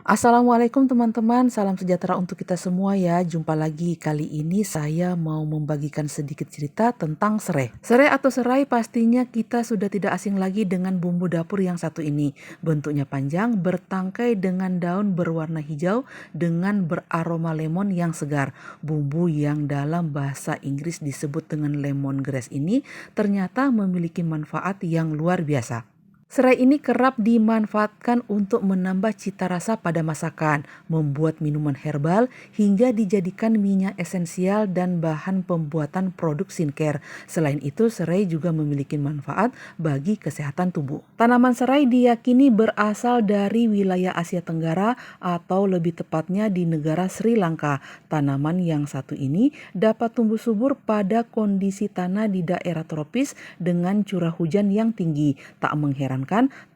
Assalamualaikum teman-teman, salam sejahtera untuk kita semua ya. Jumpa lagi, kali ini saya mau membagikan sedikit cerita tentang serai. Serai atau serai pastinya kita sudah tidak asing lagi dengan bumbu dapur yang satu ini. Bentuknya panjang, bertangkai dengan daun berwarna hijau dengan beraroma lemon yang segar. Bumbu yang dalam bahasa Inggris disebut dengan lemongrass ini ternyata memiliki manfaat yang luar biasa. Serai ini kerap dimanfaatkan untuk menambah cita rasa pada masakan, membuat minuman herbal, hingga dijadikan minyak esensial dan bahan pembuatan produk skincare. Selain itu, serai juga memiliki manfaat bagi kesehatan tubuh. Tanaman serai diyakini berasal dari wilayah Asia Tenggara atau lebih tepatnya di negara Sri Lanka. Tanaman yang satu ini dapat tumbuh subur pada kondisi tanah di daerah tropis dengan curah hujan yang tinggi. Tak mengherankan,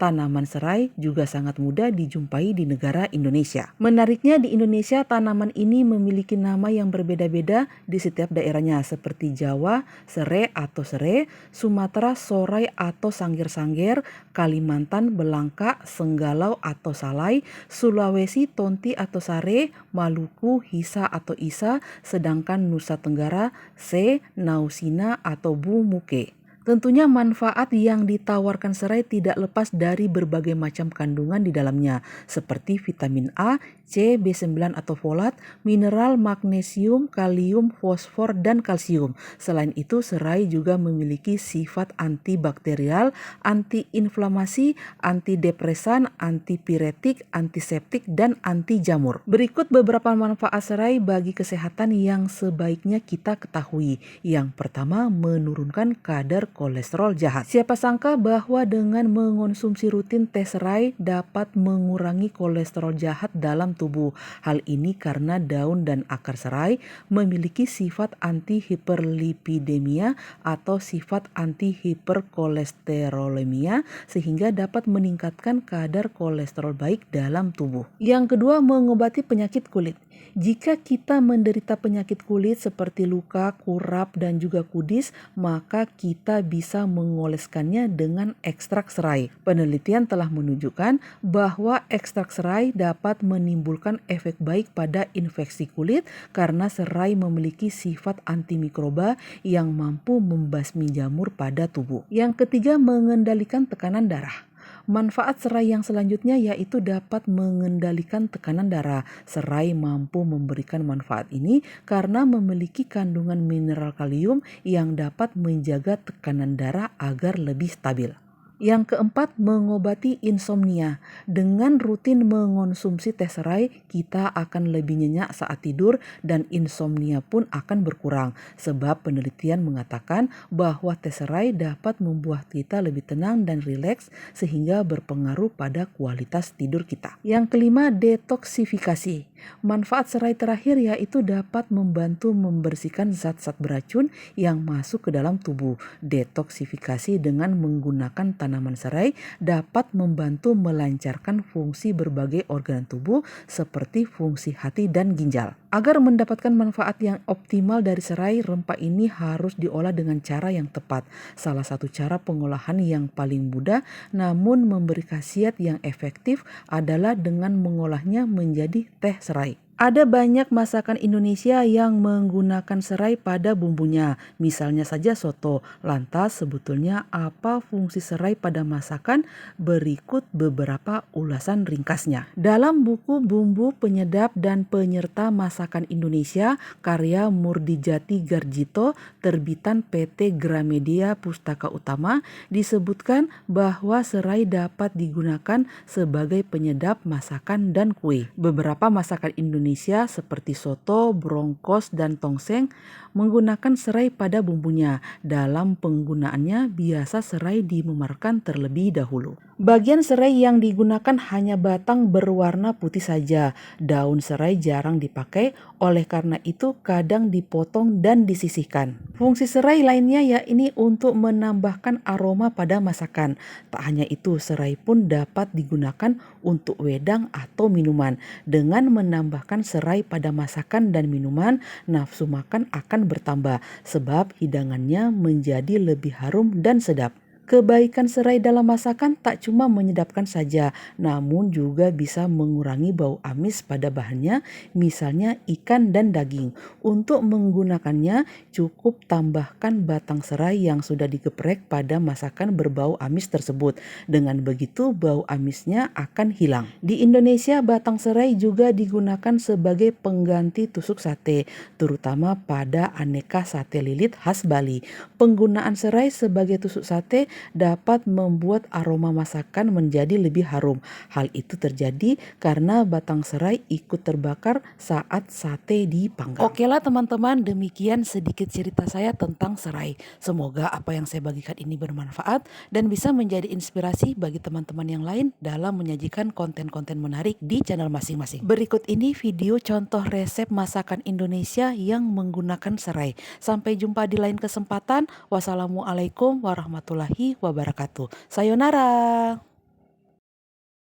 tanaman serai juga sangat mudah dijumpai di negara Indonesia. Menariknya di Indonesia tanaman ini memiliki nama yang berbeda-beda di setiap daerahnya seperti Jawa, serai atau serai, Sumatera, sorai atau sangir-sangir, Kalimantan, belangka, senggalau atau salai, Sulawesi, tonti atau sare, Maluku, hisa atau isa, sedangkan Nusa Tenggara, se, nausina atau bumuke. Tentunya manfaat yang ditawarkan serai tidak lepas dari berbagai macam kandungan di dalamnya, seperti vitamin A, C, B9 atau folat, mineral magnesium, kalium, fosfor, dan kalsium. Selain itu, serai juga memiliki sifat antibakterial, antiinflamasi, antidepresan, antipiretik, antiseptik, dan anti jamur. Berikut beberapa manfaat serai bagi kesehatan yang sebaiknya kita ketahui. Yang pertama, menurunkan kadar kolesterol jahat. Siapa sangka bahwa dengan mengonsumsi rutin teh serai dapat mengurangi kolesterol jahat dalam tubuh. Hal ini karena daun dan akar serai memiliki sifat anti-hiperlipidemia atau sifat anti-hiperkolesterolemia sehingga dapat meningkatkan kadar kolesterol baik dalam tubuh. Yang kedua, mengobati penyakit kulit. Jika kita menderita penyakit kulit seperti luka, kurap, dan juga kudis, maka kita bisa mengoleskannya dengan ekstrak serai. Penelitian telah menunjukkan bahwa ekstrak serai dapat menimbulkan efek baik pada infeksi kulit karena serai memiliki sifat antimikroba yang mampu membasmi jamur pada tubuh. Yang ketiga, mengendalikan tekanan darah. Manfaat serai yang selanjutnya yaitu dapat mengendalikan tekanan darah. Serai mampu memberikan manfaat ini karena memiliki kandungan mineral kalium yang dapat menjaga tekanan darah agar lebih stabil. Yang keempat, mengobati insomnia. Dengan rutin mengonsumsi teh serai, kita akan lebih nyenyak saat tidur dan insomnia pun akan berkurang. Sebab penelitian mengatakan bahwa teh serai dapat membuat kita lebih tenang dan rileks sehingga berpengaruh pada kualitas tidur kita. Yang kelima, detoksifikasi. Manfaat serai terakhir yaitu dapat membantu membersihkan zat-zat beracun yang masuk ke dalam tubuh. Detoksifikasi dengan menggunakan tanaman serai dapat membantu melancarkan fungsi berbagai organ tubuh seperti fungsi hati dan ginjal. Agar mendapatkan manfaat yang optimal dari serai, rempah ini harus diolah dengan cara yang tepat. Salah satu cara pengolahan yang paling mudah namun memberi khasiat yang efektif adalah dengan mengolahnya menjadi teh serai. Ada banyak masakan Indonesia yang menggunakan serai pada bumbunya, misalnya saja soto. Lantas sebetulnya apa fungsi serai pada masakan? Berikut beberapa ulasan ringkasnya. Dalam buku Bumbu Penyedap dan Penyerta Masakan Indonesia, karya Murdijati Garjito, terbitan PT Gramedia Pustaka Utama, disebutkan bahwa serai dapat digunakan sebagai penyedap masakan dan kue. Beberapa masakan Indonesia seperti soto, brongkos, dan tongseng menggunakan serai pada bumbunya. Dalam penggunaannya biasa serai dimemarkan terlebih dahulu. Bagian serai yang digunakan hanya batang berwarna putih saja. Daun serai jarang dipakai, oleh karena itu kadang dipotong dan disisihkan. Fungsi serai lainnya yakni untuk menambahkan aroma pada masakan. Tak hanya itu, serai pun dapat digunakan untuk wedang atau minuman. Dengan menambahkan serai pada masakan dan minuman, nafsu makan akan bertambah sebab hidangannya menjadi lebih harum dan sedap. Kebaikan serai dalam masakan tak cuma menyedapkan saja, namun juga bisa mengurangi bau amis pada bahannya, misalnya ikan dan daging. Untuk menggunakannya, cukup tambahkan batang serai yang sudah digeprek pada masakan berbau amis tersebut. Dengan begitu, bau amisnya akan hilang. Di Indonesia, batang serai juga digunakan sebagai pengganti tusuk sate, terutama pada aneka sate lilit khas Bali. Penggunaan serai sebagai tusuk sate dapat membuat aroma masakan menjadi lebih harum. Hal itu terjadi karena batang serai ikut terbakar saat sate dipanggang. Oke lah teman-teman, demikian sedikit cerita saya tentang serai. Semoga apa yang saya bagikan ini bermanfaat dan bisa menjadi inspirasi bagi teman-teman yang lain dalam menyajikan konten-konten menarik di channel masing-masing. Berikut ini video contoh resep masakan Indonesia yang menggunakan serai. Sampai jumpa di lain kesempatan. Wassalamualaikum warahmatullahi wabarakatuh. Sayonara.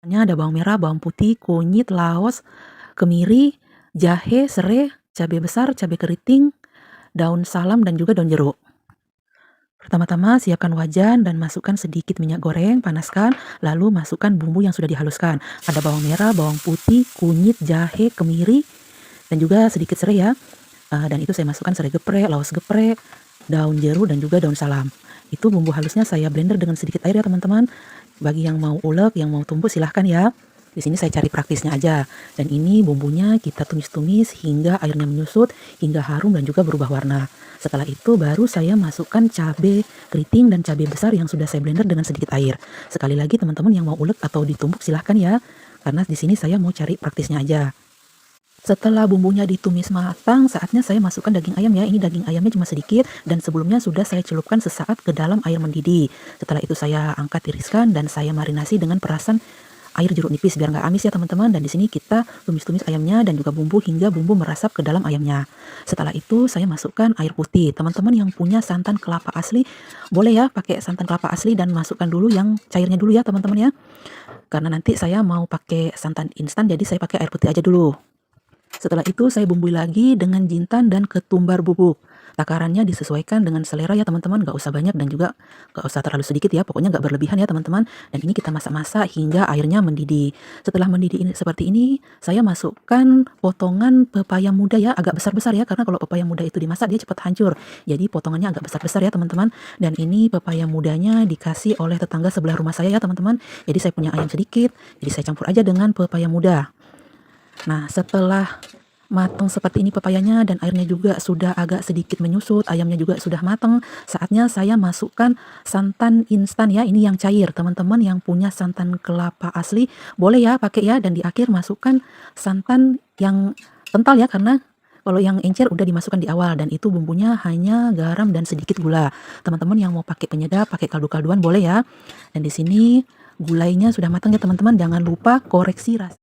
Ada bawang merah, bawang putih, kunyit, laos, kemiri, jahe, serai, cabai besar, cabai keriting, daun salam dan juga daun jeruk. Pertama-tama siapkan wajan dan masukkan sedikit minyak goreng, panaskan, lalu masukkan bumbu yang sudah dihaluskan. Ada bawang merah, bawang putih, kunyit, jahe, kemiri, dan juga sedikit serai ya. Dan itu saya masukkan serai geprek, laos geprek, daun jeruk dan juga daun salam. Itu bumbu halusnya saya blender dengan sedikit air ya teman-teman. Bagi yang mau ulek, yang mau tumbuk silahkan ya. Di sini saya cari praktisnya aja. Dan ini bumbunya kita tumis-tumis hingga airnya menyusut, hingga harum dan juga berubah warna. Setelah itu baru saya masukkan cabai keriting dan cabai besar yang sudah saya blender dengan sedikit air. Sekali lagi teman-teman yang mau ulek atau ditumbuk silahkan ya. Karena di sini saya mau cari praktisnya aja. Setelah bumbunya ditumis matang, saatnya saya masukkan daging ayam ya. Ini daging ayamnya cuma sedikit dan sebelumnya sudah saya celupkan sesaat ke dalam air mendidih. Setelah itu saya angkat tiriskan dan saya marinasi dengan perasan air jeruk nipis biar nggak amis ya teman-teman. Dan di sini kita tumis-tumis ayamnya dan juga bumbu hingga bumbu meresap ke dalam ayamnya. Setelah itu saya masukkan air putih. Teman-teman yang punya santan kelapa asli boleh ya pakai santan kelapa asli dan masukkan dulu yang cairnya dulu ya teman-teman ya. Karena nanti saya mau pakai santan instan jadi saya pakai air putih aja dulu. Setelah itu saya bumbui lagi dengan jintan dan ketumbar bubuk. Takarannya disesuaikan dengan selera ya teman-teman, gak usah banyak dan juga gak usah terlalu sedikit ya, pokoknya gak berlebihan ya teman-teman. Dan ini kita masak-masak hingga airnya mendidih. Setelah mendidih seperti ini, saya masukkan potongan pepaya muda ya, agak besar-besar ya, karena kalau pepaya muda itu dimasak dia cepat hancur. Jadi potongannya agak besar-besar ya teman-teman. Dan ini pepaya mudanya dikasih oleh tetangga sebelah rumah saya ya teman-teman. Jadi saya punya ayam sedikit, jadi saya campur aja dengan pepaya muda. Nah, setelah matang seperti ini pepayanya dan airnya juga sudah agak sedikit menyusut, ayamnya juga sudah matang, saatnya saya masukkan santan instan ya, ini yang cair. Teman-teman yang punya santan kelapa asli boleh ya pakai ya, dan di akhir masukkan santan yang kental ya, karena kalau yang encer udah dimasukkan di awal dan itu bumbunya hanya garam dan sedikit gula. Teman-teman yang mau pakai penyedap, pakai kaldu-kalduan boleh ya. Dan di sini gulainya sudah matang ya teman-teman, jangan lupa koreksi rasa.